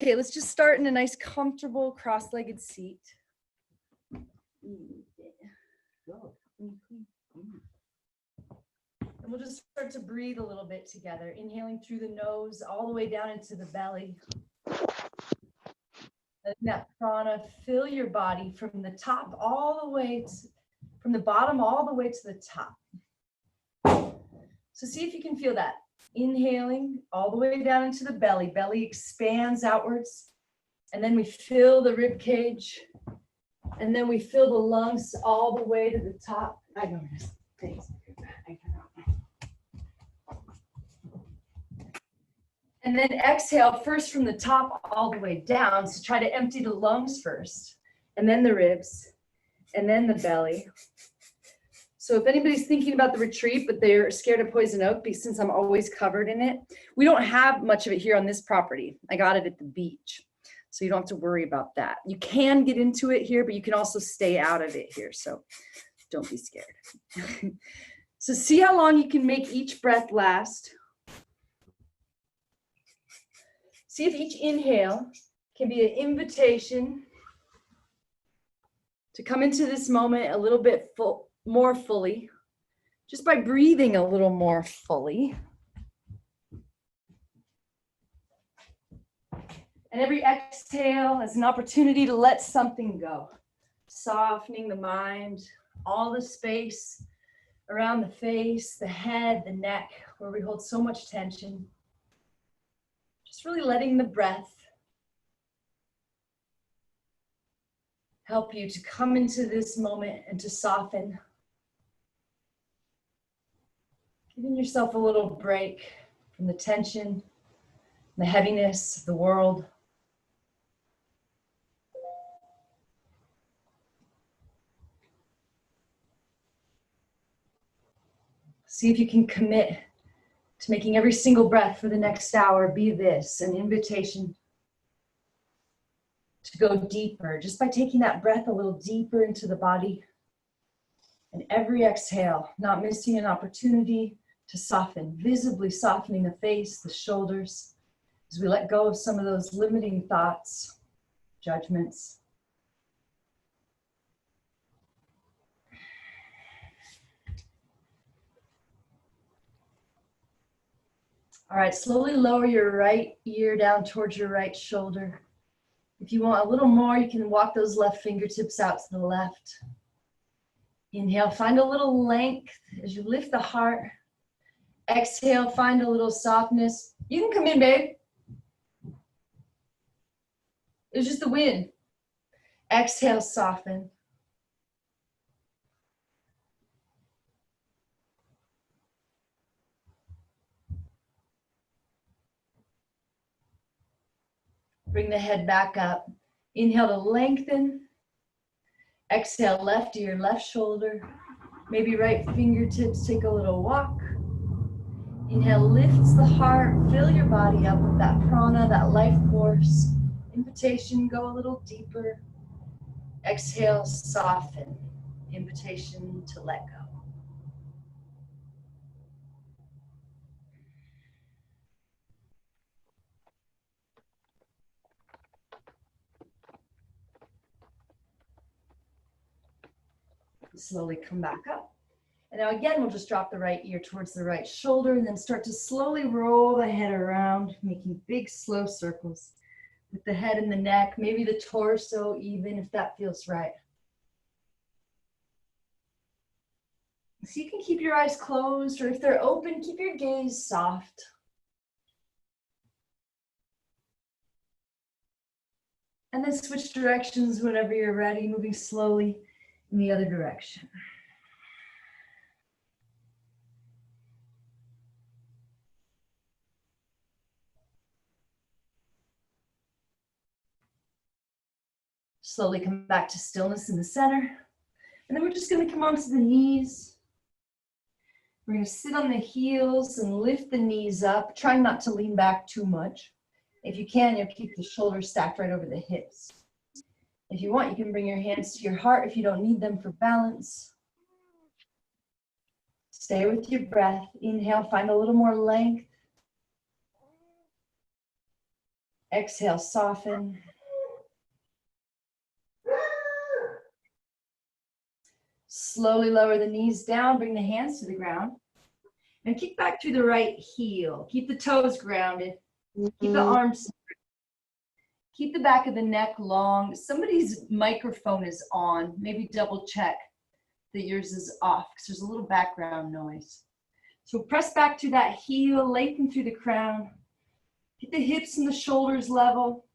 Okay, let's just start in a nice, comfortable, cross-legged seat. And we'll just start to breathe a little bit together, inhaling through the nose all the way down into the belly. Letting that prana fill your body from the top all the way to, from the bottom all the way to the top. So see if you can feel that. Inhaling all the way down into the belly. Belly expands outwards. And then we fill the rib cage. And then we fill the lungs all the way to the top. I know this. Thanks. And then exhale first from the top all the way down. So try to empty the lungs first, and then the ribs, and then the belly. So if anybody's thinking about the retreat, but they're scared of poison oak, because since I'm always covered in it, we don't have much of it here on this property. I got it at the beach. So you don't have to worry about that. You can get into it here, but you can also stay out of it here. So don't be scared. So see how long you can make each breath last. See if each inhale can be an invitation to come into this moment a little bit more fully, just by breathing a little more fully. And every exhale is an opportunity to let something go, softening the mind, all the space around the face, the head, the neck, where we hold so much tension. Just really letting the breath help you to come into this moment and to soften. Giving yourself a little break from the tension, the heaviness of the world. See if you can commit to making every single breath for the next hour be this, an invitation to go deeper, just by taking that breath a little deeper into the body. And every exhale, not missing an opportunity to soften, visibly softening the face, the shoulders, as we let go of some of those limiting thoughts, judgments. All right, slowly lower your right ear down towards your right shoulder. If you want a little more, you can walk those left fingertips out to the left. Inhale, find a little length as you lift the heart. Exhale, find a little softness. You can come in, babe. It was just the wind. Exhale, soften. Bring the head back up. Inhale to lengthen. Exhale, left ear, left shoulder. Maybe right fingertips, take a little walk. Inhale, lifts the heart. Fill your body up with that prana, that life force. Invitation, go a little deeper. Exhale, soften. Invitation to let go. Slowly come back up. And now again, we'll just drop the right ear towards the right shoulder and then start to slowly roll the head around, making big, slow circles with the head and the neck, maybe the torso even, if that feels right. So you can keep your eyes closed, or if they're open, keep your gaze soft. And then switch directions whenever you're ready, moving slowly in the other direction. Slowly come back to stillness in the center. And then we're just going to come onto the knees. We're going to sit on the heels and lift the knees up, trying not to lean back too much. If you can, you'll keep the shoulders stacked right over the hips. If you want, you can bring your hands to your heart if you don't need them for balance. Stay with your breath. Inhale, find a little more length. Exhale, soften. Slowly lower the knees down, bring the hands to the ground. And kick back through the right heel. Keep the toes grounded. Keep the arms. Keep the back of the neck long. Somebody's microphone is on. Maybe double check that yours is off because there's a little background noise. So press back to that heel, lengthen through the crown. Keep the hips and the shoulders level.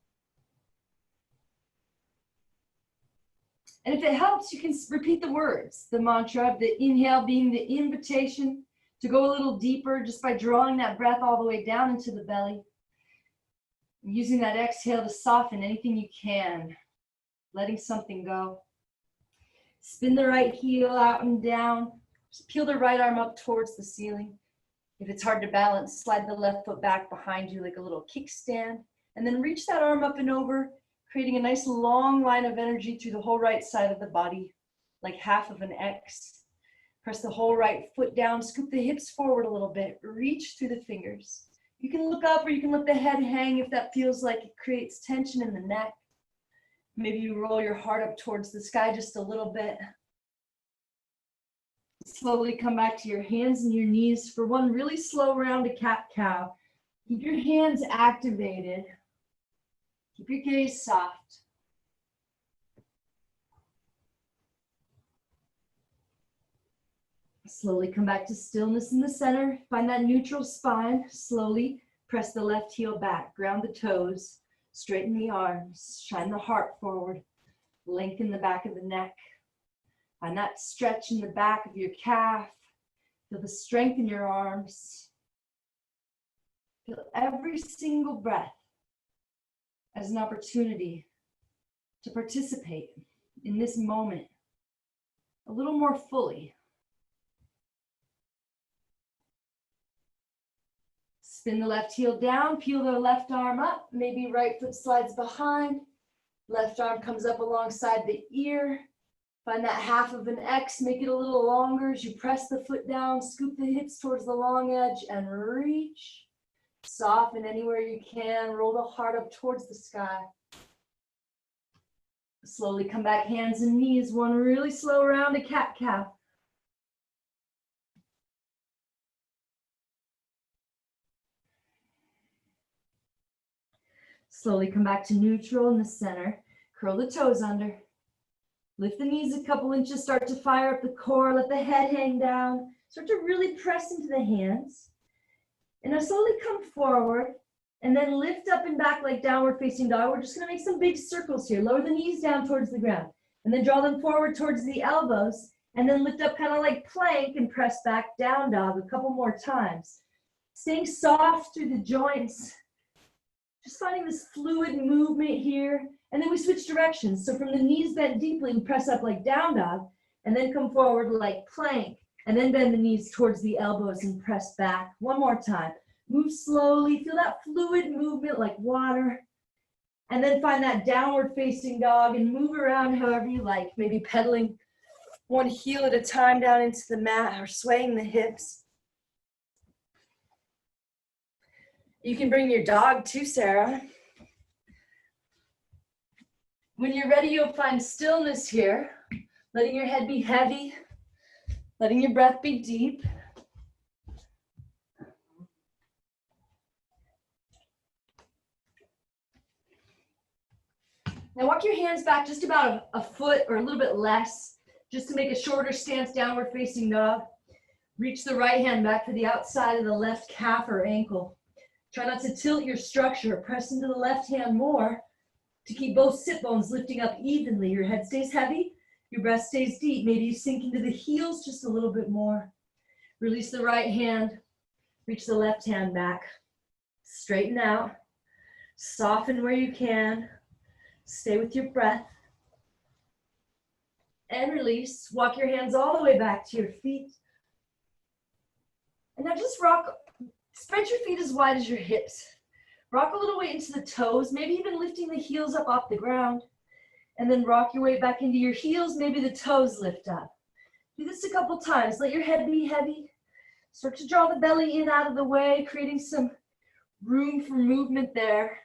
And if it helps, you can repeat the words, the mantra, the inhale being the invitation to go a little deeper just by drawing that breath all the way down into the belly. Using that exhale to soften anything you can, letting something go. Spin the right heel out and down. Just peel the right arm up towards the ceiling. If it's hard to balance, slide the left foot back behind you like a little kickstand. And then reach that arm up and over, creating a nice long line of energy through the whole right side of the body, like half of an X. Press the whole right foot down, scoop the hips forward a little bit, reach through the fingers. You can look up or you can let the head hang if that feels like it creates tension in the neck. Maybe you roll your heart up towards the sky just a little bit. Slowly come back to your hands and your knees for one really slow round of cat-cow. Keep your hands activated. Keep your gaze soft. Slowly come back to stillness in the center. Find that neutral spine. Slowly press the left heel back. Ground the toes. Straighten the arms. Shine the heart forward. Lengthen the back of the neck. Find that stretch in the back of your calf. Feel the strength in your arms. Feel every single breath as an opportunity to participate in this moment a little more fully. Spin the left heel down, peel the left arm up, maybe right foot slides behind, left arm comes up alongside the ear. Find that half of an X, make it a little longer as you press the foot down, scoop the hips towards the long edge and reach. Soften anywhere you can, roll the heart up towards the sky. Slowly come back, hands and knees, one really slow round of cat-cow. Slowly come back to neutral in the center. Curl the toes under. Lift the knees a couple inches, start to fire up the core, let the head hang down. Start to really press into the hands. And now slowly come forward and then lift up and back like downward facing dog. We're just gonna make some big circles here. Lower the knees down towards the ground and then draw them forward towards the elbows and then lift up kind of like plank and press back down dog a couple more times. Staying soft through the joints. Just finding this fluid movement here. And then we switch directions. So from the knees bent deeply, we press up like down dog, and then come forward like plank, and then bend the knees towards the elbows and press back. One more time. Move slowly, feel that fluid movement like water. And then find that downward facing dog and move around however you like. Maybe pedaling one heel at a time down into the mat or swaying the hips. You can bring your dog too, Sarah. When you're ready, you'll find stillness here, letting your head be heavy, letting your breath be deep. Now walk your hands back just about a foot or a little bit less, just to make a shorter stance, downward facing dog. Reach the right hand back to the outside of the left calf or ankle. Try not to tilt your structure. Press into the left hand more to keep both sit bones lifting up evenly. Your head stays heavy, your breath stays deep. Maybe you sink into the heels just a little bit more. Release the right hand, reach the left hand back. Straighten out, soften where you can. Stay with your breath. And release. Walk your hands all the way back to your feet. And now just rock, spread your feet as wide as your hips. Rock a little way into the toes, maybe even lifting the heels up off the ground. And then rock your way back into your heels, maybe the toes lift up. Do this a couple times. Let your head be heavy. Start to draw the belly in out of the way, creating some room for movement there.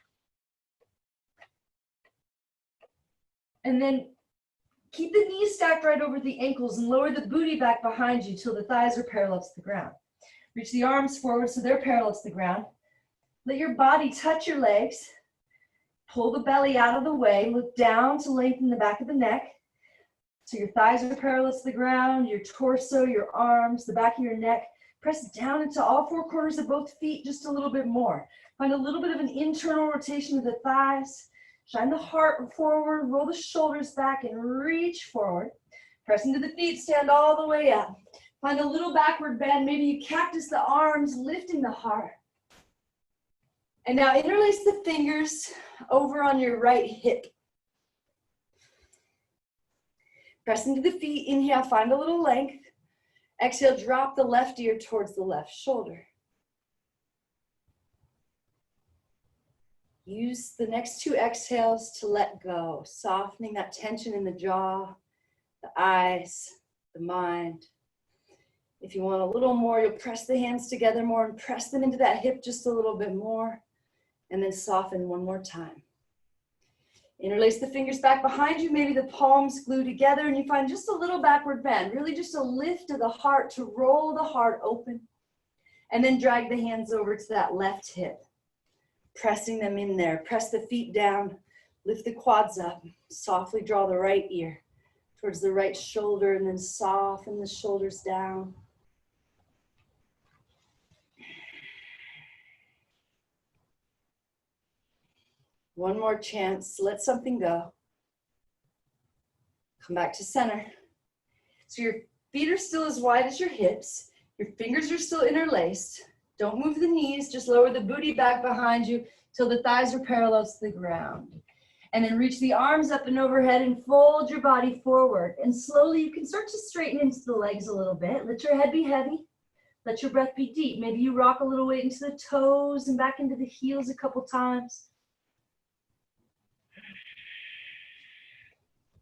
And then keep the knees stacked right over the ankles and lower the booty back behind you till the thighs are parallel to the ground. Reach the arms forward so they're parallel to the ground. Let your body touch your legs. Pull the belly out of the way. Look down to lengthen the back of the neck. So your thighs are parallel to the ground, your torso, your arms, the back of your neck. Press down into all four corners of both feet just a little bit more. Find a little bit of an internal rotation of the thighs. Shine the heart forward, roll the shoulders back and reach forward. Press into the feet, stand all the way up. Find a little backward bend. Maybe you cactus the arms, lifting the heart. And now interlace the fingers over on your right hip. Press into the feet, inhale, find a little length. Exhale, drop the left ear towards the left shoulder. Use the next two exhales to let go, softening that tension in the jaw, the eyes, the mind. If you want a little more, you'll press the hands together more and press them into that hip just a little bit more, and then soften one more time. Interlace the fingers back behind you, maybe the palms glue together, and you find just a little backward bend, really just a lift of the heart to roll the heart open, and then drag the hands over to that left hip, pressing them in there. Press the feet down, lift the quads up, softly draw the right ear towards the right shoulder, and then soften the shoulders down. One more chance, let something go. Come back to center. So your feet are still as wide as your hips. Your fingers are still interlaced. Don't move the knees, just lower the booty back behind you till the thighs are parallel to the ground. And then reach the arms up and overhead and fold your body forward. And slowly you can start to straighten into the legs a little bit. Let your head be heavy. Let your breath be deep. Maybe you rock a little weight into the toes and back into the heels a couple times.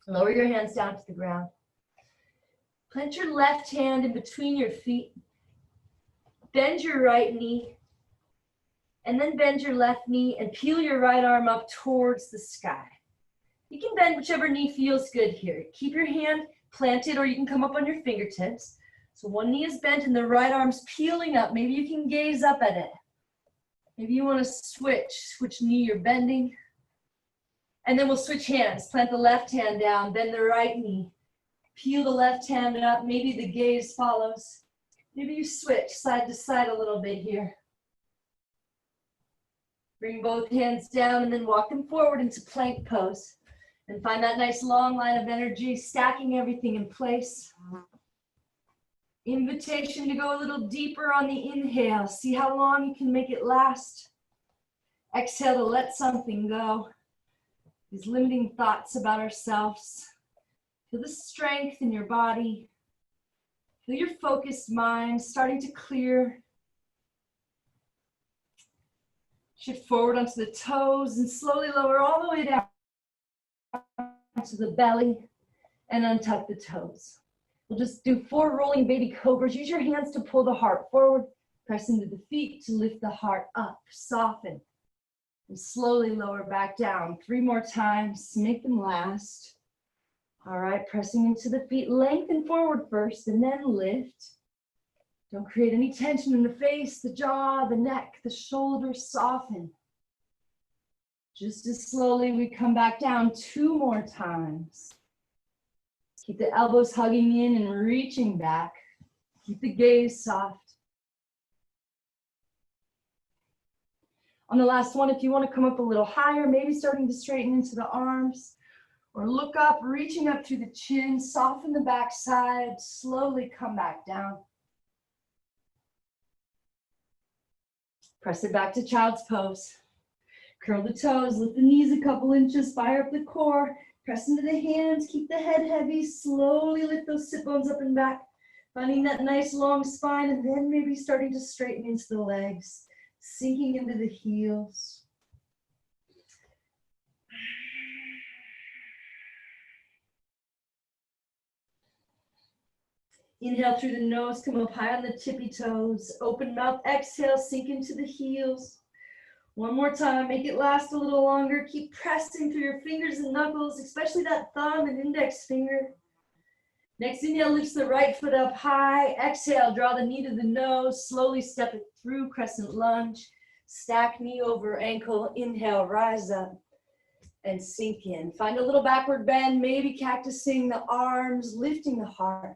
Lower your hands down to the ground. Plant your left hand in between your feet. Bend your right knee. And then bend your left knee and peel your right arm up towards the sky. You can bend whichever knee feels good here. Keep your hand planted or you can come up on your fingertips. So one knee is bent and the right arm's peeling up. Maybe you can gaze up at it. Maybe you want to switch knee you're bending. And then we'll switch hands. Plant the left hand down, bend the right knee. Peel the left hand up. Maybe the gaze follows. Maybe you switch side to side a little bit here. Bring both hands down and then walk them forward into plank pose. And find that nice long line of energy, stacking everything in place. Invitation to go a little deeper on the inhale. See how long you can make it last. Exhale to let something go. These limiting thoughts about ourselves. Feel the strength in your body. Feel your focused mind starting to clear. Shift forward onto the toes and slowly lower all the way down to the belly and untuck the toes. We'll just do 4 rolling baby cobras. Use your hands to pull the heart forward. Press into the feet to lift the heart up. Soften. And slowly lower back down. 3 more times, make them last. All right, pressing into the feet, lengthen forward first and then lift. Don't create any tension in the face, the jaw, the neck, the shoulders, soften. Just as slowly we come back down 2 more times. Keep the elbows hugging in and reaching back. Keep the gaze soft. On the last one, if you want to come up a little higher, maybe starting to straighten into the arms, or look up, reaching up through the chin, soften the back side, slowly come back down. Press it back to child's pose. Curl the toes, lift the knees a couple inches, fire up the core, press into the hands, keep the head heavy, slowly lift those sit bones up and back, finding that nice long spine, and then maybe starting to straighten into the legs. Sinking into the heels. Inhale through the nose, come up high on the tippy toes. Open mouth, exhale, sink into the heels. One more time, make it last a little longer. Keep pressing through your fingers and knuckles, especially that thumb and index finger. Next inhale, lifts the right foot up high. Exhale, draw the knee to the nose. Slowly step it through, crescent lunge. Stack knee over ankle. Inhale, rise up and sink in. Find a little backward bend, maybe cactusing the arms, lifting the heart.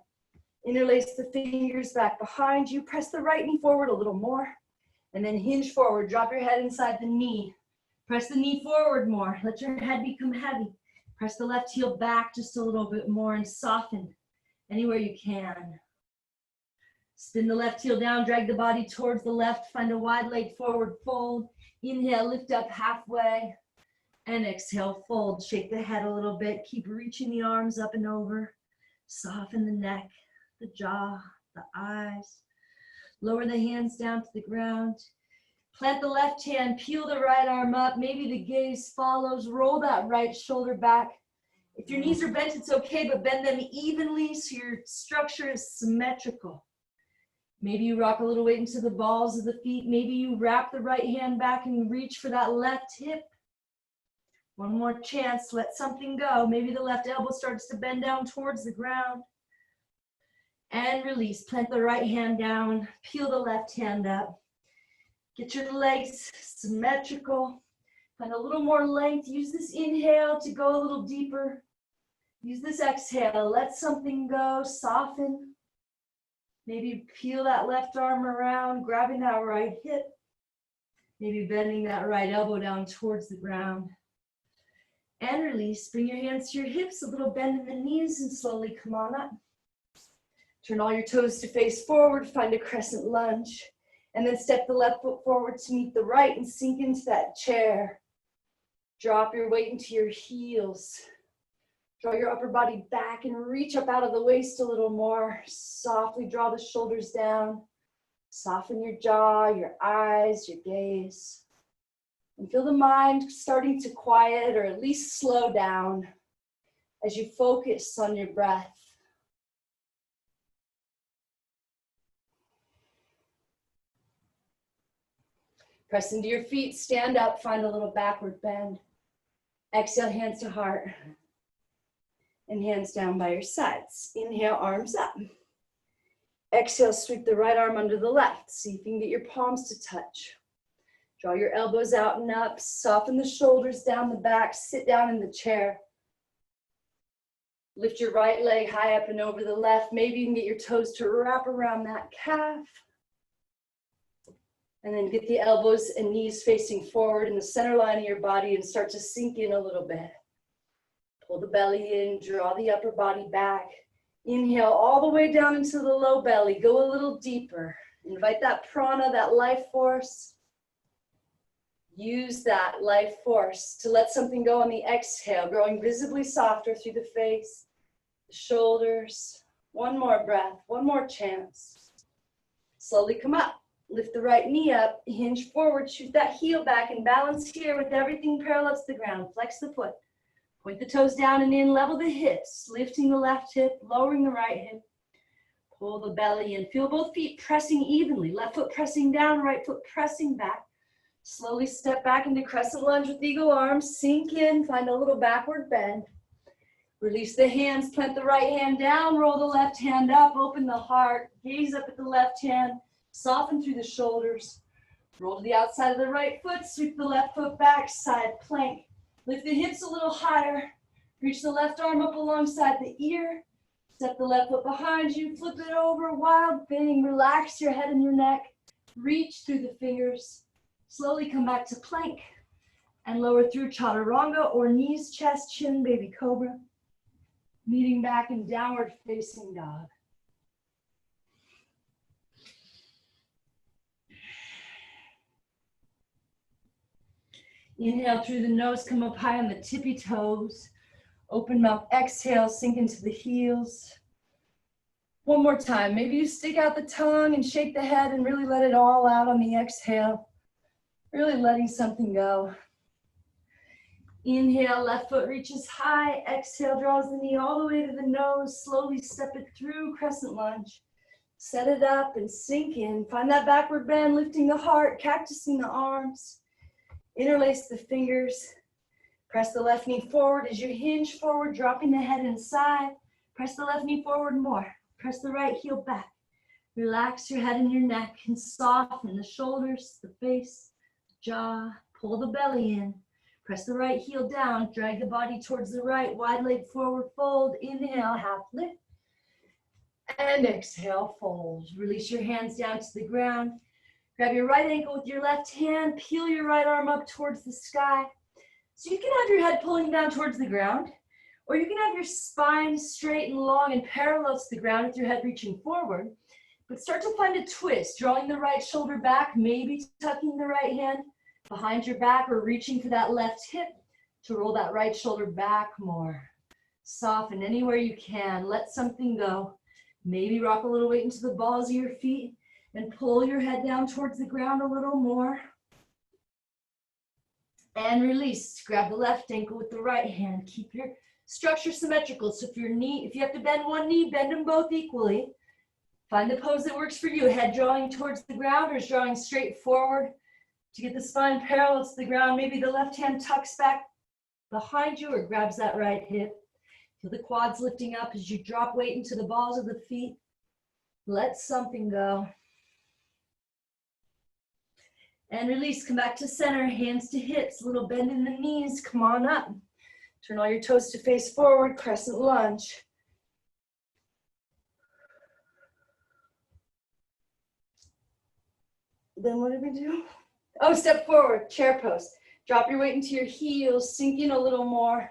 Interlace the fingers back behind you. Press the right knee forward a little more. And then hinge forward. Drop your head inside the knee. Press the knee forward more. Let your head become heavy. Press the left heel back just a little bit more and soften anywhere you can. Spin the left heel down, drag the body towards the left, find a wide leg forward fold. Inhale, lift up halfway, and exhale, fold. Shake the head a little bit, keep reaching the arms up and over. Soften the neck, the jaw, the eyes. Lower the hands down to the ground. Plant the left hand, peel the right arm up, maybe the gaze follows, roll that right shoulder back. If your knees are bent, it's okay, but bend them evenly so your structure is symmetrical. Maybe you rock a little weight into the balls of the feet. Maybe you wrap the right hand back and reach for that left hip. One more chance, let something go. Maybe the left elbow starts to bend down towards the ground. And release, plant the right hand down, peel the left hand up. Get your legs symmetrical. Find a little more length. Use this inhale to go a little deeper. Use this exhale. Let something go. Soften. Maybe peel that left arm around, grabbing that right hip. Maybe bending that right elbow down towards the ground. And release. Bring your hands to your hips, a little bend in the knees, and slowly come on up. Turn all your toes to face forward. Find a crescent lunge. And then step the left foot forward to meet the right and sink into that chair. Drop your weight into your heels. Draw your upper body back and reach up out of the waist a little more. Softly draw the shoulders down. Soften your jaw, your eyes, your gaze. And feel the mind starting to quiet or at least slow down as you focus on your breath. Press into your feet, stand up, find a little backward bend. Exhale, hands to heart. And hands down by your sides. Inhale, arms up. Exhale, sweep the right arm under the left. See if you can get your palms to touch. Draw your elbows out and up. Soften the shoulders down the back. Sit down in the chair. Lift your right leg high up and over the left. Maybe you can get your toes to wrap around that calf. And then get the elbows and knees facing forward in the center line of your body and start to sink in a little bit. Pull the belly in, draw the upper body back. Inhale all the way down into the low belly. Go a little deeper. Invite that prana, that life force. Use that life force to let something go on the exhale, growing visibly softer through the face, the shoulders. One more breath, one more chance. Slowly come up. Lift the right knee up, hinge forward, shoot that heel back, and balance here with everything parallel to the ground. Flex the foot. Point the toes down and in, level the hips, lifting the left hip, lowering the right hip. Pull the belly in. Feel both feet pressing evenly. Left foot pressing down, right foot pressing back. Slowly step back into crescent lunge with eagle arms. Sink in, find a little backward bend. Release the hands, plant the right hand down, roll the left hand up, open the heart, gaze up at the left hand. Soften through the shoulders. Roll to the outside of the right foot. Sweep the left foot back, side plank. Lift the hips a little higher. Reach the left arm up alongside the ear. Step the left foot behind you. Flip it over. Wild thing. Relax your head and your neck. Reach through the fingers. Slowly come back to plank. And lower through chaturanga or knees, chest, chin, baby cobra. Meeting back in downward facing dog. Inhale through the nose, come up high on the tippy toes. Open mouth, exhale, sink into the heels. One more time. Maybe you stick out the tongue and shake the head and really let it all out on the exhale. Really letting something go. Inhale, left foot reaches high. Exhale, draws the knee all the way to the nose. Slowly step it through, crescent lunge. Set it up and sink in. Find that backward bend, lifting the heart, cactusing the arms. Interlace the fingers. Press the left knee forward as you hinge forward, dropping the head inside. Press the left knee forward more. Press the right heel back. Relax your head and your neck and soften the shoulders, the face, the jaw. Pull the belly in. Press the right heel down. Drag the body towards the right. Wide leg forward fold. Inhale, half lift. And exhale, fold. Release your hands down to the ground. Grab your right ankle with your left hand. Peel your right arm up towards the sky. So you can have your head pulling down towards the ground, or you can have your spine straight and long and parallel to the ground with your head reaching forward. But start to find a twist, drawing the right shoulder back, maybe tucking the right hand behind your back or reaching for that left hip to roll that right shoulder back more. Soften anywhere you can. Let something go. Maybe rock a little weight into the balls of your feet and pull your head down towards the ground a little more. And release. Grab the left ankle with the right hand. Keep your structure symmetrical. So if you have to bend one knee, bend them both equally. Find the pose that works for you. Head drawing towards the ground or is drawing straight forward to get the spine parallel to the ground. Maybe the left hand tucks back behind you or grabs that right hip. Feel the quads lifting up as you drop weight into the balls of the feet. Let something go. And release, come back to center, hands to hips, little bend in the knees, come on up. Turn all your toes to face forward, crescent lunge. Then what did we do? Oh, step forward, chair pose. Drop your weight into your heels, sink in a little more.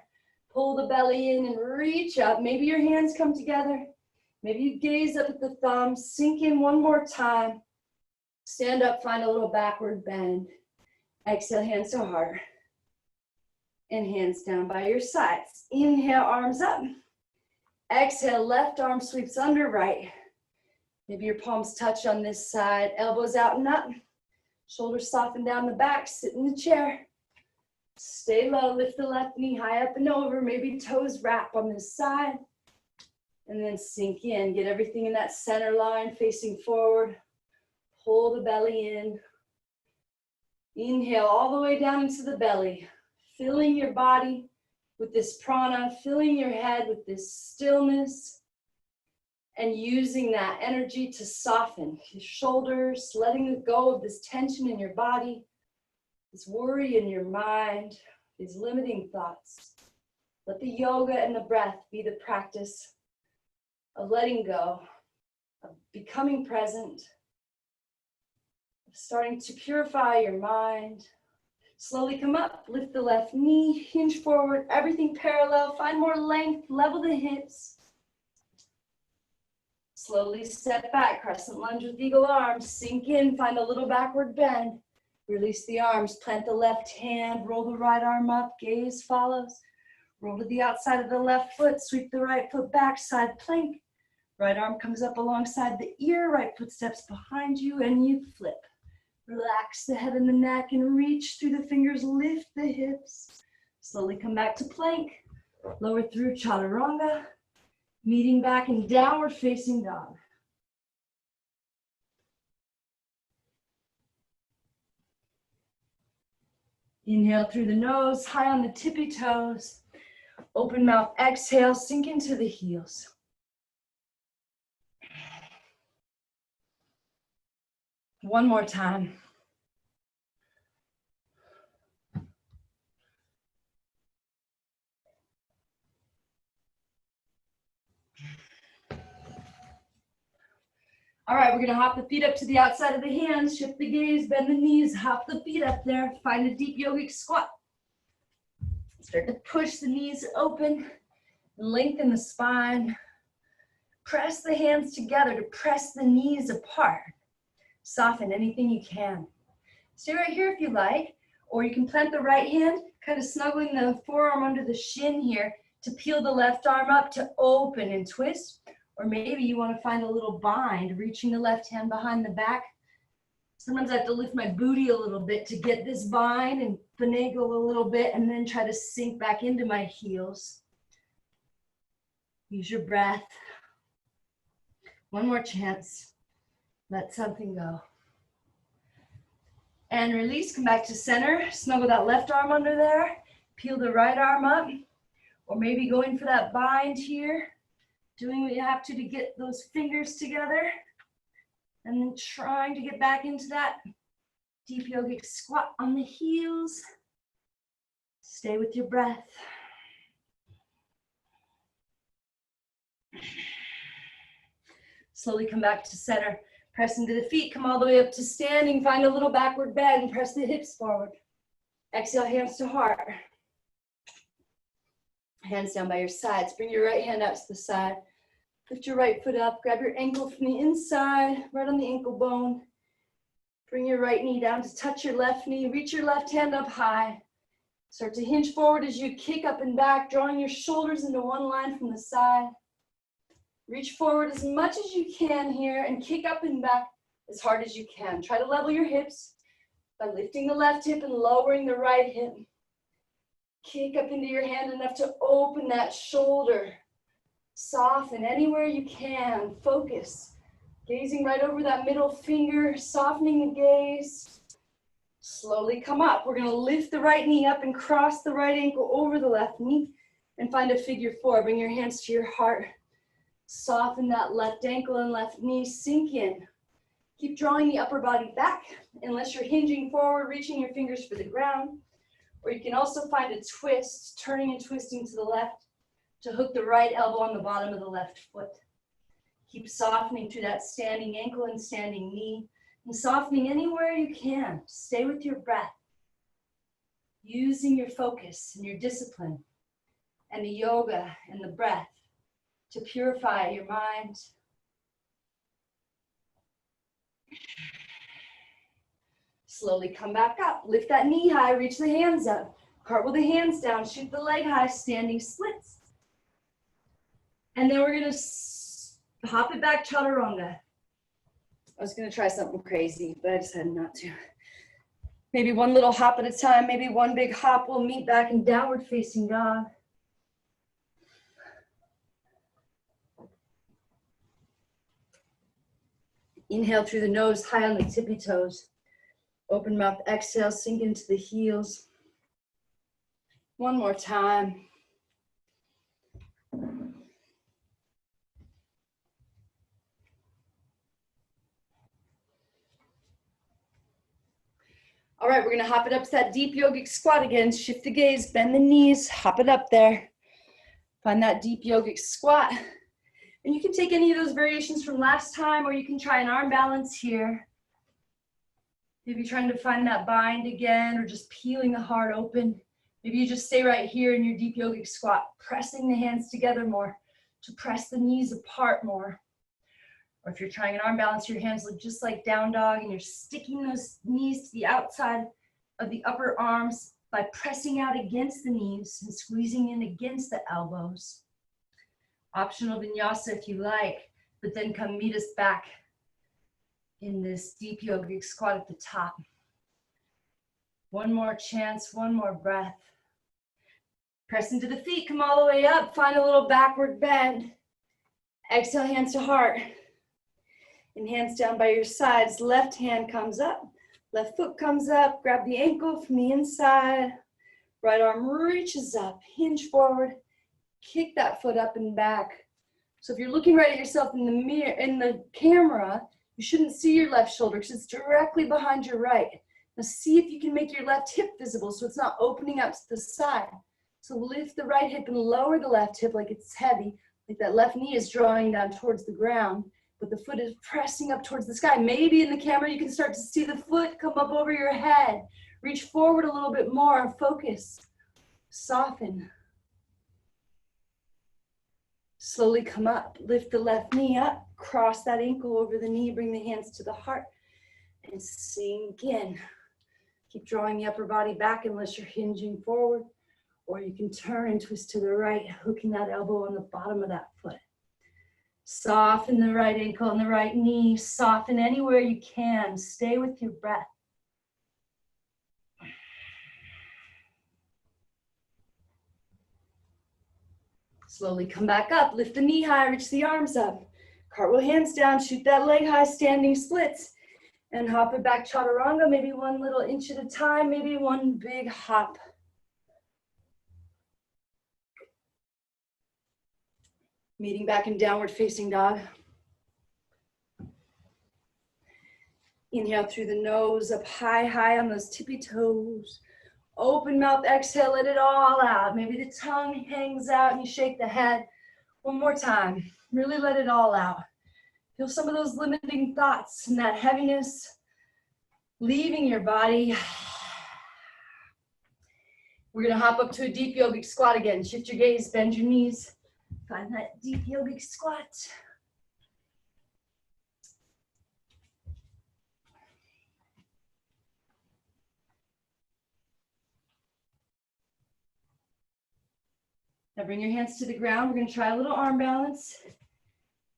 Pull the belly in and reach up. Maybe your hands come together. Maybe you gaze up at the thumbs, sink in one more time. Stand up, find a little backward bend. Exhale, hands to heart. And hands down by your sides. Inhale, arms up. Exhale, left arm sweeps under right. Maybe your palms touch on this side. Elbows out and up. Shoulders soften down the back. Sit in the chair. Stay low. Lift the left knee high up and over. Maybe toes wrap on this side. And then sink in. Get everything in that center line facing forward. Pull the belly in. Inhale all the way down into the belly. Filling your body with this prana. Filling your head with this stillness. And using that energy to soften your shoulders. Letting go of this tension in your body. This worry in your mind. These limiting thoughts. Let the yoga and the breath be the practice of letting go. Of becoming present. Starting to purify your mind. Slowly come up, lift the left knee, hinge forward, everything parallel, find more length, level the hips. Slowly step back, crescent lunge with eagle arms, sink in, find a little backward bend. Release the arms, plant the left hand, roll the right arm up, gaze follows. Roll to the outside of the left foot, sweep the right foot back, side plank. Right arm comes up alongside the ear, right foot steps behind you, and you flip. Relax the head and the neck and reach through the fingers, lift the hips. Slowly come back to plank. Lower through chaturanga. Meeting back in downward facing dog. Inhale through the nose, high on the tippy toes. Open mouth, exhale, sink into the heels. One more time. All right, we're gonna hop the feet up to the outside of the hands, shift the gaze, bend the knees, hop the feet up there, find a deep yogic squat. Start to push the knees open, lengthen the spine. Press the hands together to press the knees apart. Soften anything you can. Stay right here if you like, or you can plant the right hand, kind of snuggling the forearm under the shin here to peel the left arm up to open and twist. Or maybe you want to find a little bind, reaching the left hand behind the back. Sometimes I have to lift my booty a little bit to get this bind and finagle a little bit and then try to sink back into my heels. Use your breath. One more chance. Let something go. And release, come back to center. Snuggle that left arm under there. Peel the right arm up. Or maybe going for that bind here. Doing what you have to get those fingers together. And then trying to get back into that deep yogic squat on the heels. Stay with your breath. Slowly come back to center. Press into the feet, come all the way up to standing. Find a little backward bend, press the hips forward. Exhale, hands to heart. Hands down by your sides. Bring your right hand out to the side. Lift your right foot up. Grab your ankle from the inside, right on the ankle bone. Bring your right knee down to touch your left knee. Reach your left hand up high. Start to hinge forward as you kick up and back, drawing your shoulders into one line from the side. Reach forward as much as you can here and kick up and back as hard as you can. Try to level your hips by lifting the left hip and lowering the right hip. Kick up into your hand enough to open that shoulder. Soften anywhere you can. Focus. Gazing right over that middle finger, softening the gaze. Slowly come up. We're going to lift the right knee up and cross the right ankle over the left knee and find a figure four. Bring your hands to your heart. Soften that left ankle and left knee. Sink in. Keep drawing the upper body back unless you're hinging forward, reaching your fingers for the ground. Or you can also find a twist, turning and twisting to the left to hook the right elbow on the bottom of the left foot. Keep softening through that standing ankle and standing knee, and softening anywhere you can. Stay with your breath, using your focus and your discipline and the yoga and the breath to purify your mind. Slowly come back up. Lift that knee high, reach the hands up. Cartwheel the hands down, shoot the leg high, standing splits. And then we're gonna hop it back, chaturanga. I was gonna try something crazy, but I decided not to. Maybe one little hop at a time, maybe one big hop. We'll meet back in downward facing dog. Inhale through the nose, high on the tippy toes. Open mouth, exhale, sink into the heels. One more time. All right, we're gonna hop it up to that deep yogic squat again. Shift the gaze, bend the knees, hop it up there. Find that deep yogic squat. And you can take any of those variations from last time, or you can try an arm balance here. Maybe trying to find that bind again, or just peeling the heart open. Maybe you just stay right here in your deep yogic squat, pressing the hands together more to press the knees apart more. Or if you're trying an arm balance, your hands look just like down dog, and you're sticking those knees to the outside of the upper arms by pressing out against the knees and squeezing in against the elbows. Optional vinyasa if you like, but then come meet us back in this deep yogic squat at the top. One more chance, one more breath. Press into the feet, come all the way up, find a little backward bend. Exhale, hands to heart. And hands down by your sides. Left hand comes up, left foot comes up, grab the ankle from the inside. Right arm reaches up, hinge forward, kick that foot up and back. So if you're looking right at yourself in the mirror, in the camera, you shouldn't see your left shoulder because it's directly behind your right. Now see if you can make your left hip visible so it's not opening up to the side. So lift the right hip and lower the left hip like it's heavy, like that left knee is drawing down towards the ground, but the foot is pressing up towards the sky. Maybe in the camera you can start to see the foot come up over your head. Reach forward a little bit more, focus, soften. Slowly come up, lift the left knee up, cross that ankle over the knee, bring the hands to the heart, and sink in. Keep drawing the upper body back unless you're hinging forward, or you can turn and twist to the right, hooking that elbow on the bottom of that foot. Soften the right ankle and the right knee, soften anywhere you can, stay with your breath. Slowly come back up, lift the knee high, reach the arms up. Cartwheel hands down, shoot that leg high, standing splits. And hop it back, chaturanga, maybe one little inch at a time, maybe one big hop. Meeting back in downward facing dog. Inhale through the nose, up high, high on those tippy toes. Open mouth, exhale, let it all out. Maybe the tongue hangs out and you shake the head. One more time, really let it all out. Feel some of those limiting thoughts and that heaviness leaving your body. We're gonna hop up to a deep yogic squat again. Shift your gaze, bend your knees. Find that deep yogic squat. Now bring your hands to the ground. We're gonna try a little arm balance.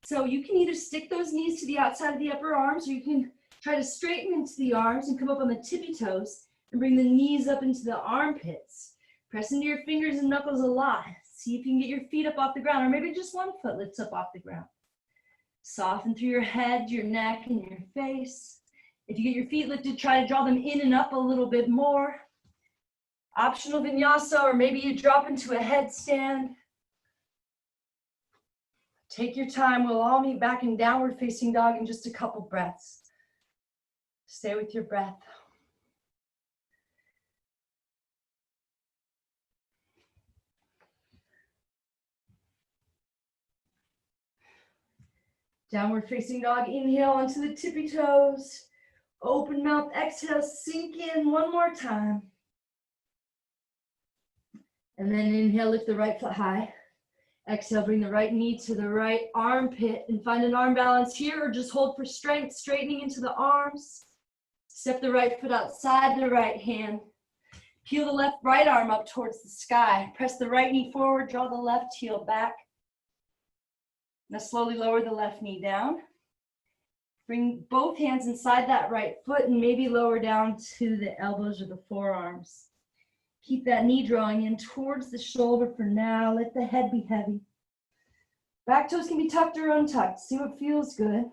So you can either stick those knees to the outside of the upper arms, or you can try to straighten into the arms and come up on the tippy toes and bring the knees up into the armpits. Press into your fingers and knuckles a lot. See if you can get your feet up off the ground, or maybe just one foot lifts up off the ground. Soften through your head, your neck, and your face. If you get your feet lifted, try to draw them in and up a little bit more. Optional vinyasa, or maybe you drop into a headstand. Take your time. We'll all meet back in downward facing dog in just a couple breaths. Stay with your breath. Downward facing dog, inhale onto the tippy toes. Open mouth, exhale, sink in one more time. And then inhale, lift the right foot high. Exhale, bring the right knee to the right armpit and find an arm balance here, or just hold for strength, straightening into the arms. Step the right foot outside the right hand. Peel the right arm up towards the sky. Press the right knee forward, draw the left heel back. Now slowly lower the left knee down. Bring both hands inside that right foot and maybe lower down to the elbows or the forearms. Keep that knee drawing in towards the shoulder for now. Let the head be heavy. Back toes can be tucked or untucked. See what feels good.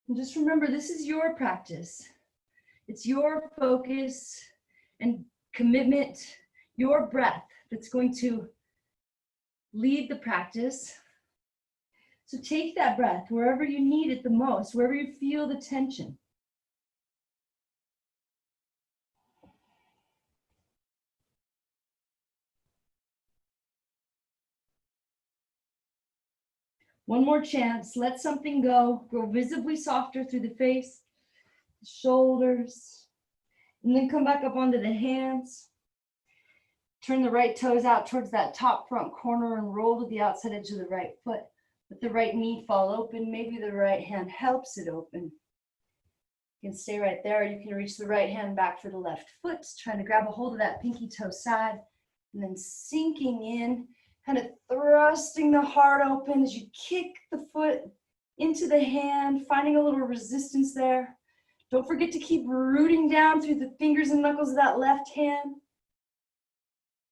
And just remember, this is your practice. It's your focus and commitment, your breath that's going to lead the practice. So take that breath wherever you need it the most, wherever you feel the tension. One more chance. Let something go. Grow visibly softer through the face, the shoulders, and then come back up onto the hands. Turn the right toes out towards that top front corner and roll to the outside edge of the right foot. Let the right knee fall open. Maybe the right hand helps it open. You can stay right there. You can reach the right hand back for the left foot, trying to grab a hold of that pinky toe side, and then sinking in, kind of thrusting the heart open as you kick the foot into the hand, finding a little resistance there. Don't forget to keep rooting down through the fingers and knuckles of that left hand.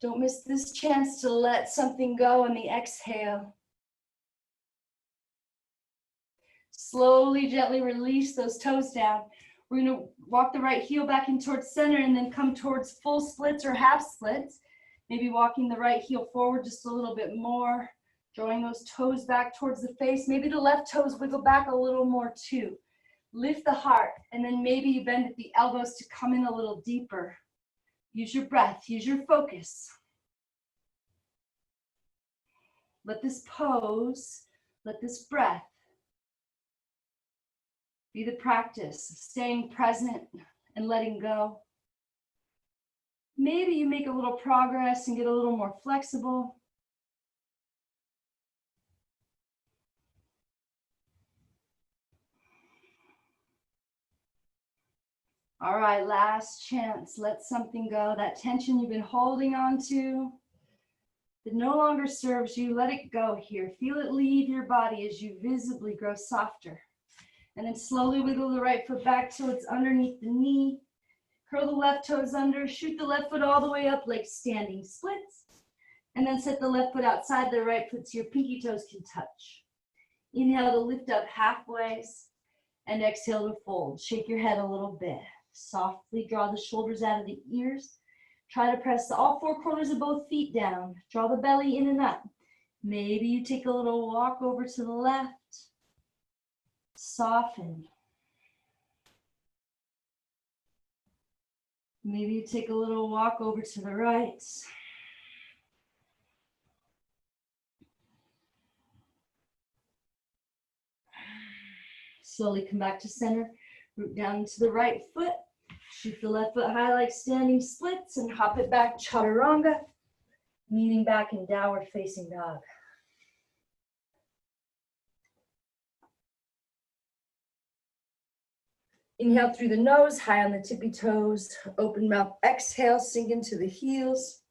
Don't miss this chance to let something go on the exhale. Slowly, gently release those toes down. We're going to walk the right heel back in towards center and then come towards full splits or half splits. Maybe walking the right heel forward just a little bit more, drawing those toes back towards the face. Maybe the left toes wiggle back a little more too. Lift the heart, and then maybe you bend at the elbows to come in a little deeper. Use your breath, use your focus. Let this pose, let this breath be the practice of staying present and letting go. Maybe you make a little progress and get a little more flexible. All right, last chance. Let something go. That tension you've been holding on to that no longer serves you, let it go here. Feel it leave your body as you visibly grow softer. And then slowly wiggle the right foot back till it's underneath the knee. Curl the left toes under, shoot the left foot all the way up like standing splits. And then set the left foot outside the right foot so your pinky toes can touch. Inhale to lift up halfway and exhale to fold. Shake your head a little bit. Softly draw the shoulders out of the ears. Try to press all four corners of both feet down. Draw the belly in and up. Maybe you take a little walk over to the left. Soften. Maybe you take a little walk over to the right. Slowly come back to center. Root down into the right foot. Shoot the left foot high like standing splits and hop it back, chaturanga. Leaning back in downward facing dog. Inhale through the nose, high on the tippy toes. Open mouth, exhale, sink into the heels.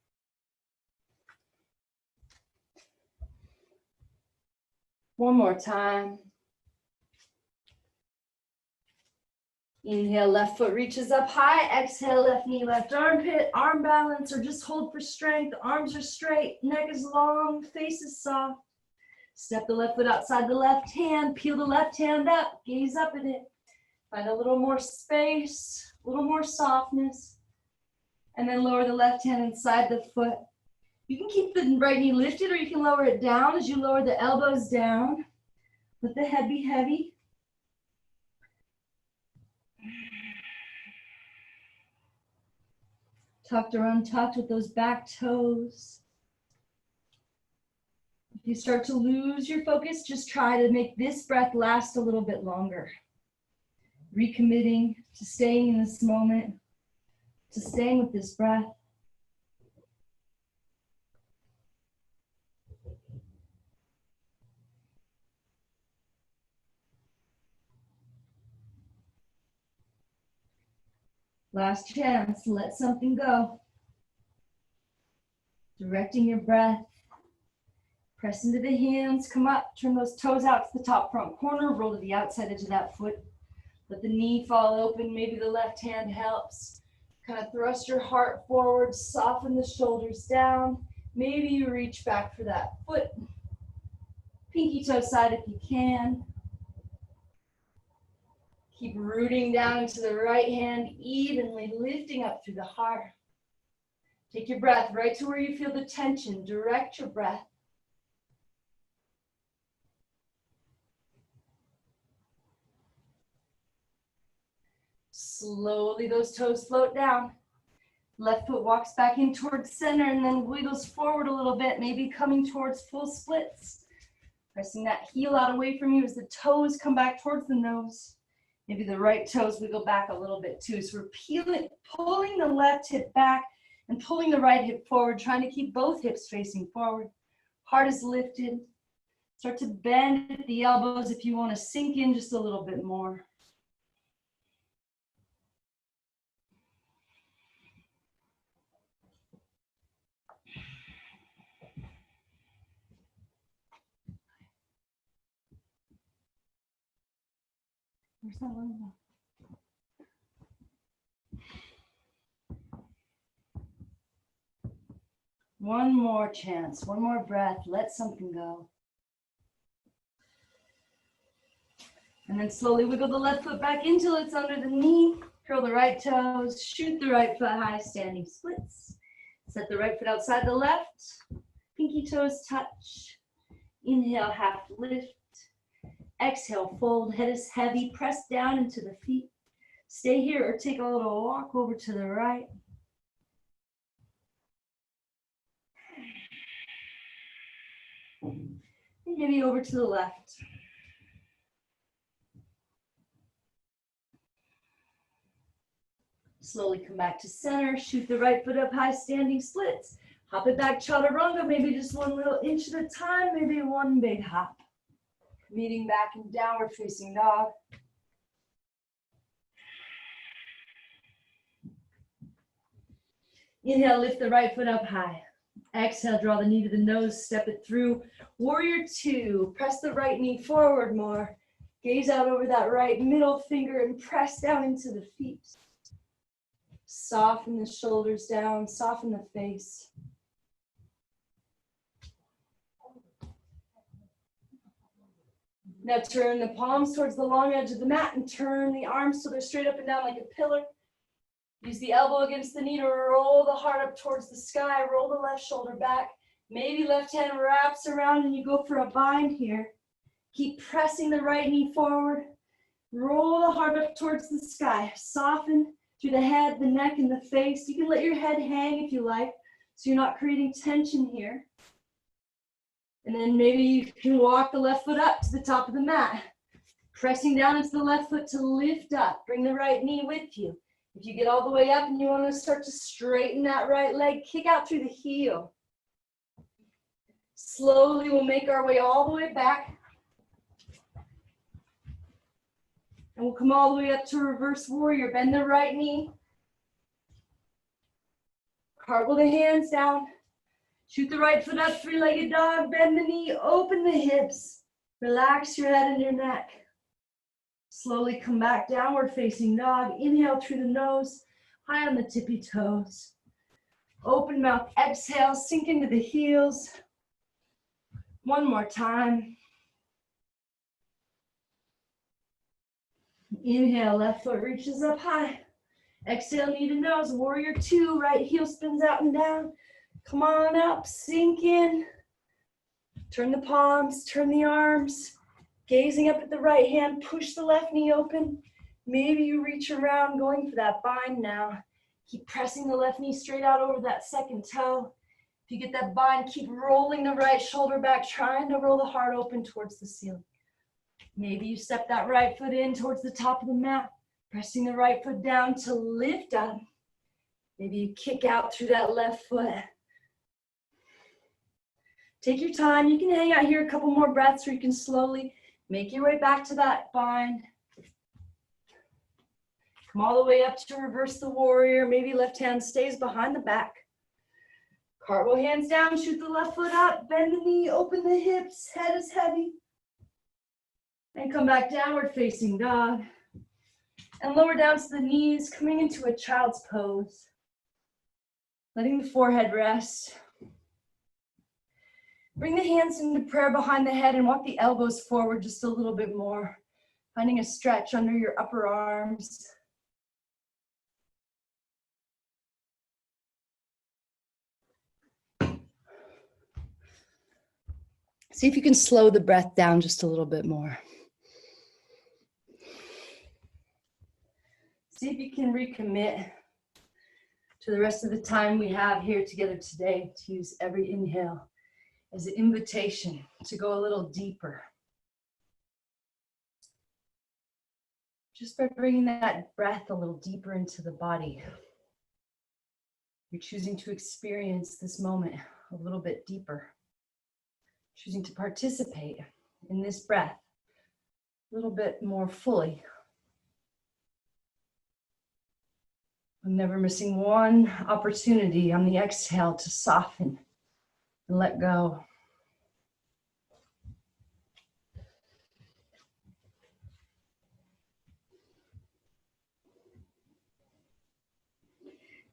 One more time. Inhale, left foot reaches up high. Exhale, left knee, left armpit. Arm balance or just hold for strength. Arms are straight, neck is long, face is soft. Step the left foot outside the left hand. Peel the left hand up. Gaze up at it. Find a little more space, a little more softness. And then lower the left hand inside the foot. You can keep the right knee lifted or you can lower it down as you lower the elbows down. Let the head be heavy. Tucked or untucked with those back toes. If you start to lose your focus, just try to make this breath last a little bit longer. Recommitting to staying in this moment, to staying with this breath. Last chance, let something go. Directing your breath. Press into the hands, come up, turn those toes out to the top front corner, roll to the outside edge of that foot. Let the knee fall open, maybe the left hand helps. Kind of thrust your heart forward, soften the shoulders down. Maybe you reach back for that foot. Pinky toe side if you can. Keep rooting down into the right hand, evenly lifting up through the heart. Take your breath right to where you feel the tension. Direct your breath. Slowly those toes float down. Left foot walks back in towards center and then wiggles forward a little bit, maybe coming towards full splits. Pressing that heel out away from you as the toes come back towards the nose. Maybe the right toes wiggle back a little bit too. So we're pulling the left hip back and pulling the right hip forward, trying to keep both hips facing forward. Heart is lifted. Start to bend at the elbows if you want to sink in just a little bit more. Where's that one? One more chance, one more breath, let something go. And then slowly wiggle the left foot back until it's under the knee. Curl the right toes, shoot the right foot high, standing splits. Set the right foot outside the left. Pinky toes touch. Inhale, half lift. Exhale, fold, head is heavy, press down into the feet. Stay here or take a little walk over to the right. And maybe over to the left. Slowly come back to center, shoot the right foot up high, standing splits. Hop it back, chaturanga, maybe just one little inch at a time, maybe one big hop. Meeting back in downward facing dog. Inhale, lift the right foot up high. Exhale, draw the knee to the nose, step it through. Warrior two, press the right knee forward more. Gaze out over that right middle finger and press down into the feet. Soften the shoulders down, soften the face. Now turn the palms towards the long edge of the mat and turn the arms so they're straight up and down like a pillar. Use the elbow against the knee to roll the heart up towards the sky. Roll the left shoulder back. Maybe left hand wraps around and you go for a bind here. Keep pressing the right knee forward. Roll the heart up towards the sky. Soften through the head, the neck, and the face. You can let your head hang if you like, so you're not creating tension here. And then maybe you can walk the left foot up to the top of the mat. Pressing down into the left foot to lift up. Bring the right knee with you. If you get all the way up and you want to start to straighten that right leg, kick out through the heel. Slowly, we'll make our way all the way back. And we'll come all the way up to reverse warrior. Bend the right knee. Cartwheel the hands down. Shoot the right foot up, three-legged dog. Bend the knee, open the hips. Relax your head and your neck. Slowly come back, downward facing dog. Inhale through the nose, high on the tippy toes. Open mouth, exhale, sink into the heels. One more time. Inhale, left foot reaches up high. Exhale, knee to nose, warrior two, right heel spins out and down. Come on up, sink in. Turn the palms, turn the arms. Gazing up at the right hand, push the left knee open. Maybe you reach around, going for that bind now. Keep pressing the left knee straight out over that second toe. If you get that bind, keep rolling the right shoulder back, trying to roll the heart open towards the ceiling. Maybe you step that right foot in towards the top of the mat, pressing the right foot down to lift up. Maybe you kick out through that left foot. Take your time. You can hang out here a couple more breaths, or you can slowly make your way back to that bind. Come all the way up to reverse the warrior. Maybe left hand stays behind the back. Cartwheel hands down, shoot the left foot up, bend the knee, open the hips, head is heavy. And come back downward facing dog. And lower down to the knees, coming into a child's pose. Letting the forehead rest. Bring the hands into prayer behind the head and walk the elbows forward just a little bit more. Finding a stretch under your upper arms. See if you can slow the breath down just a little bit more. See if you can recommit to the rest of the time we have here together today to use every inhale as an invitation to go a little deeper. Just by bringing that breath a little deeper into the body, you're choosing to experience this moment a little bit deeper. Choosing to participate in this breath a little bit more fully. I'm never missing one opportunity on the exhale to soften and let go.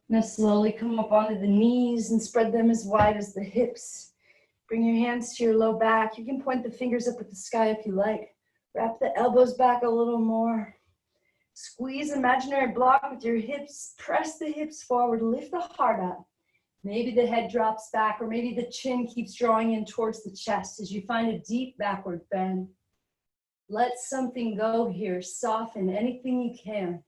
Now slowly come up onto the knees and spread them as wide as the hips. Bring your hands to your low back. You can point the fingers up at the sky if you like. Wrap the elbows back a little more. Squeeze an imaginary block with your hips. Press the hips forward. Lift the heart up. Maybe the head drops back, or maybe the chin keeps drawing in towards the chest as you find a deep backward bend. Let something go here. Soften anything you can.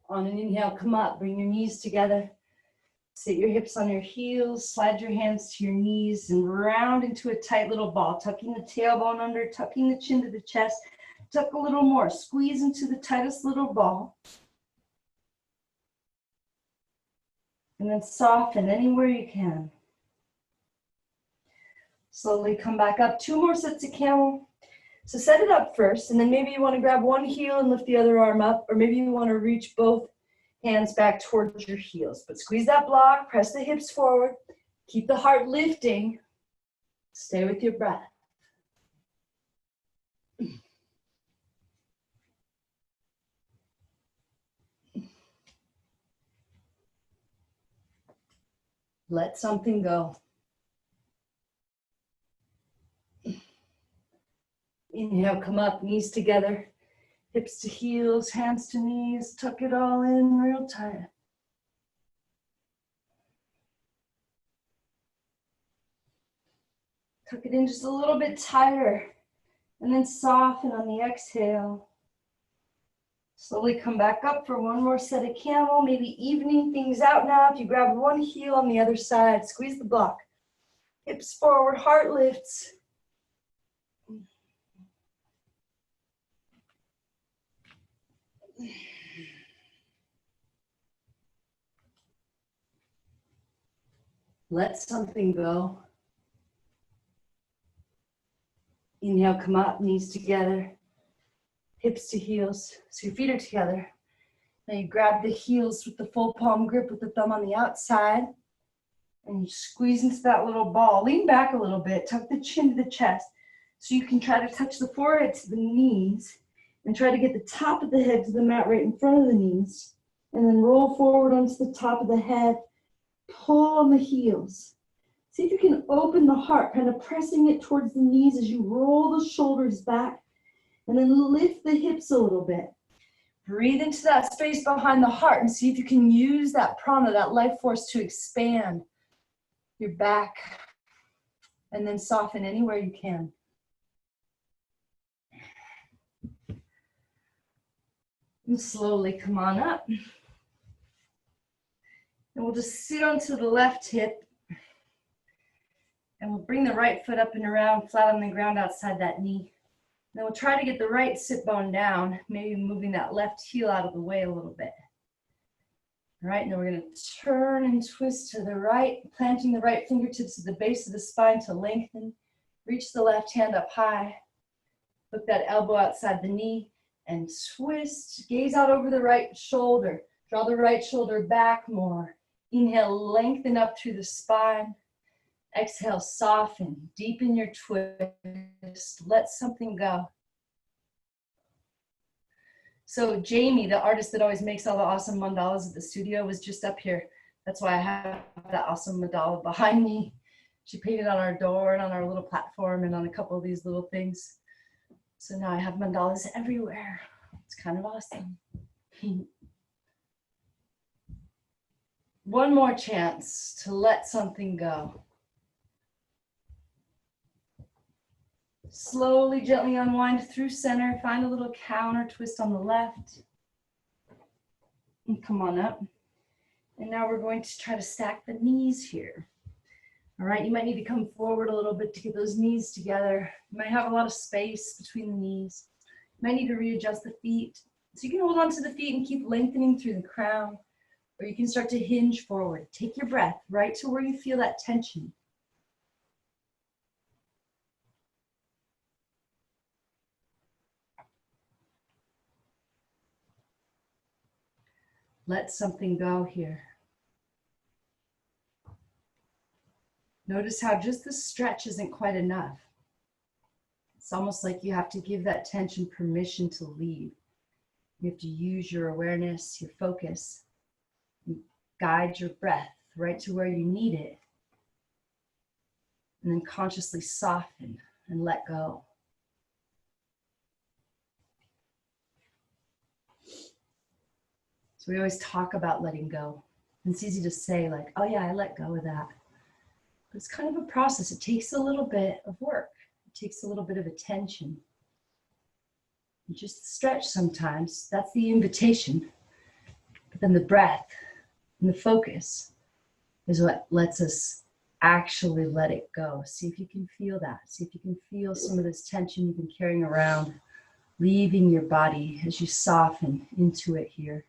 On an inhale, come up. Bring your knees together. Sit your hips on your heels, slide your hands to your knees and round into a tight little ball, tucking the tailbone under, tucking the chin to the chest, tuck a little more, squeeze into the tightest little ball. And then soften anywhere you can. Slowly come back up, 2 more sets of camel. So set it up first, and then maybe you want to grab one heel and lift the other arm up, or maybe you want to reach both hands back towards your heels, but squeeze that block, press the hips forward, keep the heart lifting, stay with your breath. Let something go. Inhale, come up, knees together, hips to heels, hands to knees, tuck it all in real tight. Tuck it in just a little bit tighter, and then soften on the exhale. Slowly come back up for one more set of camel, maybe evening things out now. If you grab one heel on the other side, squeeze the block. Hips forward, heart lifts. Let something go. Inhale, come up, knees together, hips to heels. So your feet are together. Now you grab the heels with the full palm grip with the thumb on the outside, and you squeeze into that little ball. Lean back a little bit, tuck the chin to the chest, so you can try to touch the forehead to the knees, and try to get the top of the head to the mat right in front of the knees, and then roll forward onto the top of the head, pull on the heels. See if you can open the heart, kind of pressing it towards the knees as you roll the shoulders back, and then lift the hips a little bit. Breathe into that space behind the heart and see if you can use that prana, that life force, to expand your back, and then soften anywhere you can. And slowly come on up. And we'll just sit onto the left hip. And we'll bring the right foot up and around, flat on the ground outside that knee. Then we'll try to get the right sit bone down, maybe moving that left heel out of the way a little bit. All right, now we're going to turn and twist to the right, planting the right fingertips at the base of the spine to lengthen. Reach the left hand up high. Hook that elbow outside the knee and twist. Gaze out over the right shoulder. Draw the right shoulder back more. Inhale, lengthen up through the spine. Exhale, soften, deepen your twist, let something go. So Jamie, the artist that always makes all the awesome mandalas at the studio, was just up here. That's why I have that awesome mandala behind me. She painted on our door and on our little platform and on a couple of these little things. So now I have mandalas everywhere. It's kind of awesome. One more chance to let something go. Slowly, gently unwind through center. Find a little counter twist on the left. And come on up. And now we're going to try to stack the knees here. All right, you might need to come forward a little bit to get those knees together. You might have a lot of space between the knees. You might need to readjust the feet. So you can hold on to the feet and keep lengthening through the crown. Or you can start to hinge forward. Take your breath right to where you feel that tension. Let something go here. Notice how just the stretch isn't quite enough. It's almost like you have to give that tension permission to leave. You have to use your awareness, your focus, and guide your breath right to where you need it. And then consciously soften and let go. So we always talk about letting go. And it's easy to say like, oh yeah, I let go of that. But it's kind of a process. It takes a little bit of work. It takes a little bit of attention. You just stretch sometimes. That's the invitation. But then the breath and the focus is what lets us actually let it go. See if you can feel that. See if you can feel some of this tension you've been carrying around, leaving your body as you soften into it here.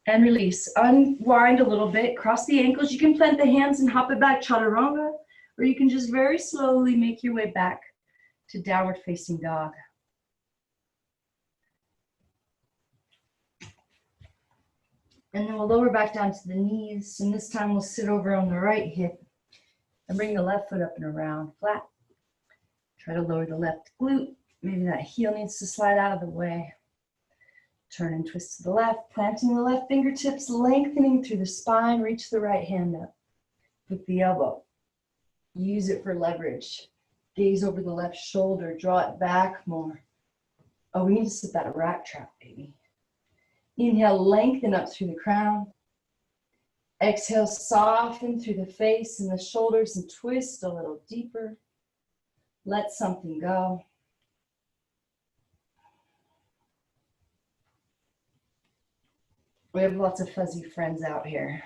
And release. Unwind a little bit. Cross the ankles. You can plant the hands and hop it back, chaturanga, or you can just very slowly make your way back to downward facing dog. And then we'll lower back down to the knees, and this time we'll sit over on the right hip and bring the left foot up and around flat. Try to lower the left glute. Maybe that heel needs to slide out of the way. Turn and twist to the left, planting the left fingertips, lengthening through the spine. Reach the right hand up with the elbow. Use it for leverage. Gaze over the left shoulder, draw it back more. Oh, we need to set that rat trap, baby. Inhale, lengthen up through the crown. Exhale, soften through the face and the shoulders and twist a little deeper. Let something go. We have lots of fuzzy friends out here.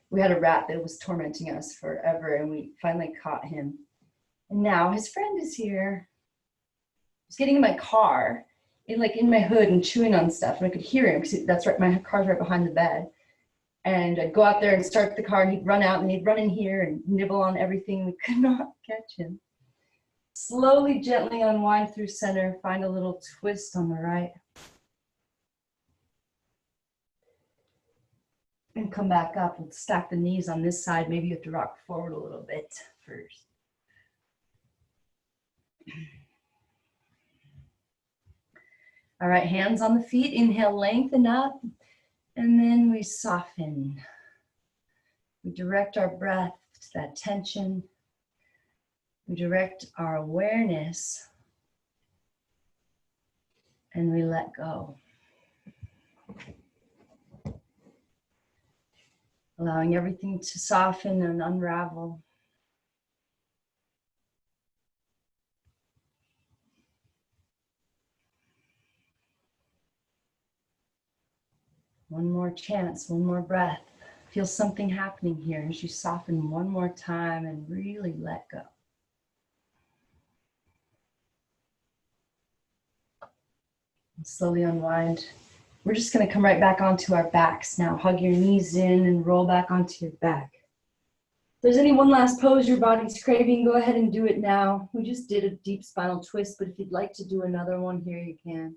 We had a rat that was tormenting us forever, and we finally caught him. And now his friend is here. He's getting in my car, in my hood and chewing on stuff, and I could hear him because that's right, my car's right behind the bed. And I'd go out there and start the car, and he'd run out, and he'd run in here and nibble on everything. We could not catch him. Slowly, gently unwind through center. Find a little twist on the right. And come back up and stack the knees on this side. Maybe you have to rock forward a little bit first. All right, hands on the feet. Inhale, lengthen up. And then we soften. We direct our breath to that tension. We direct our awareness. And we let go. Allowing everything to soften and unravel. One more chance, one more breath. Feel something happening here as you soften one more time and really let go. And slowly unwind. We're just going to come right back onto our backs now. Hug your knees in and roll back onto your back. If there's any one last pose your body's craving, go ahead and do it now. We just did a deep spinal twist, but if you'd like to do another one here, you can.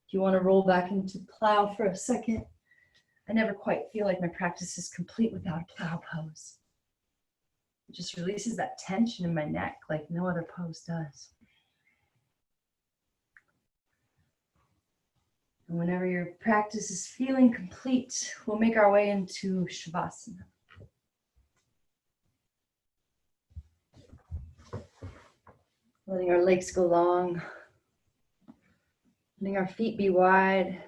If you want to roll back into plow for a second, I never quite feel like my practice is complete without a plow pose. It just releases that tension in my neck like no other pose does. And whenever your practice is feeling complete, we'll make our way into Shavasana. Letting our legs go long, letting our feet be wide,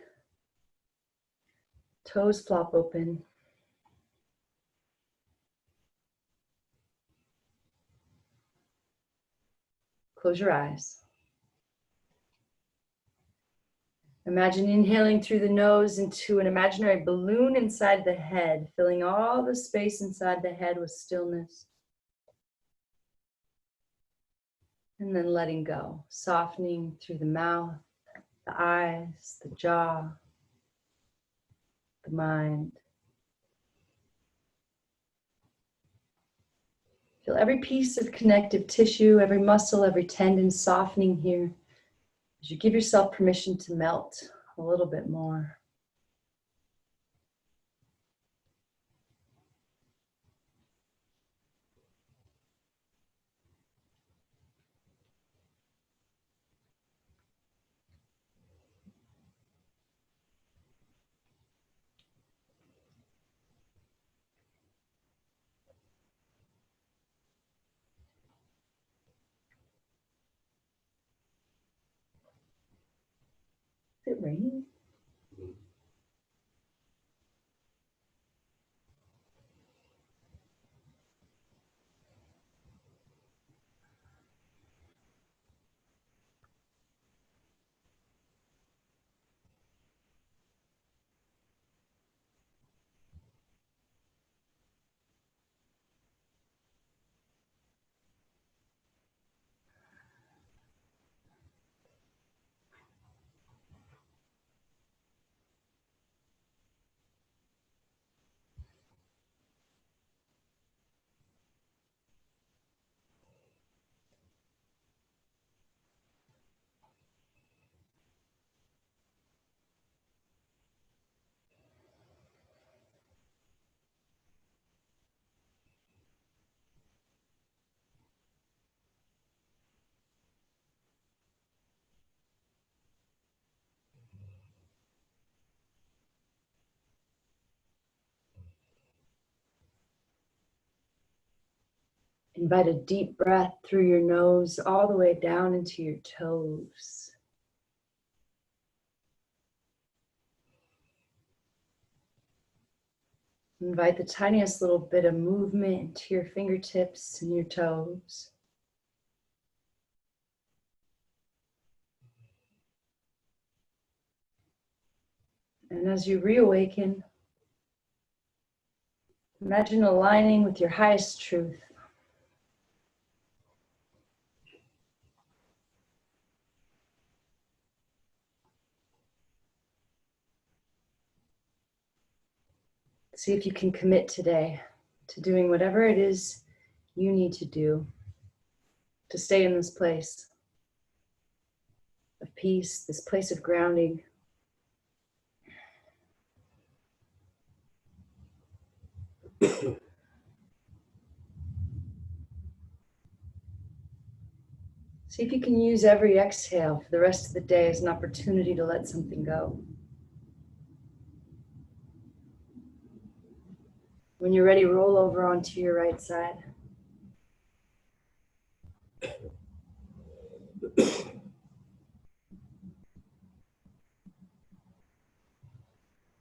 toes flop open. Close your eyes. Imagine inhaling through the nose into an imaginary balloon inside the head, filling all the space inside the head with stillness. And then letting go, softening through the mouth, the eyes, the jaw, the mind. Feel every piece of connective tissue, every muscle, every tendon softening here as you give yourself permission to melt a little bit more. Is it raining? Invite a deep breath through your nose all the way down into your toes. Invite the tiniest little bit of movement into your fingertips and your toes. And as you reawaken, imagine aligning with your highest truth. See if you can commit today to doing whatever it is you need to do to stay in this place of peace, this place of grounding. See if you can use every exhale for the rest of the day as an opportunity to let something go. When you're ready, roll over onto your right side.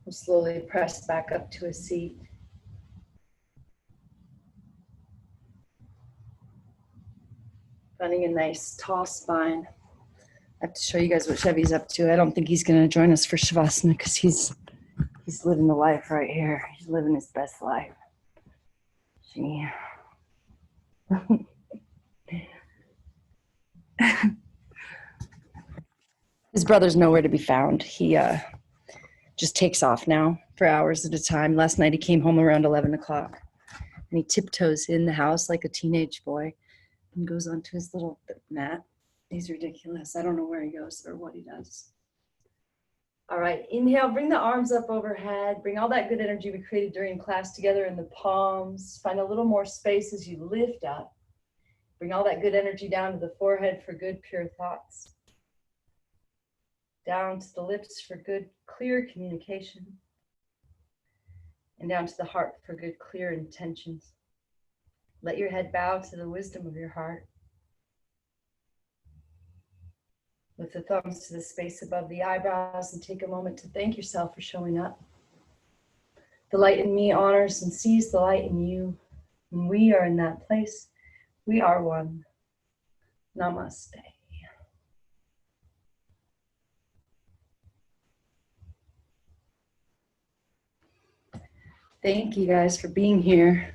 We'll slowly press back up to a seat. Finding a nice tall spine. I have to show you guys what Chevy's up to. I don't think he's going to join us for Shavasana because he's living the life right here. He's living his best life. Gee. His brother's nowhere to be found. He just takes off now for hours at a time. Last night he came home around 11 o'clock and he tiptoes in the house like a teenage boy and goes onto his little mat. He's ridiculous. I don't know where he goes or what he does. All right, inhale, bring the arms up overhead. Bring all that good energy we created during class together in the palms. Find a little more space as you lift up. Bring all that good energy down to the forehead for good, pure thoughts. Down to the lips for good, clear communication. And down to the heart for good, clear intentions. Let your head bow to the wisdom of your heart. With the thumbs to the space above the eyebrows, and take a moment to thank yourself for showing up. The light in me honors and sees the light in you. When we are in that place, we are one. Namaste. Thank you guys for being here.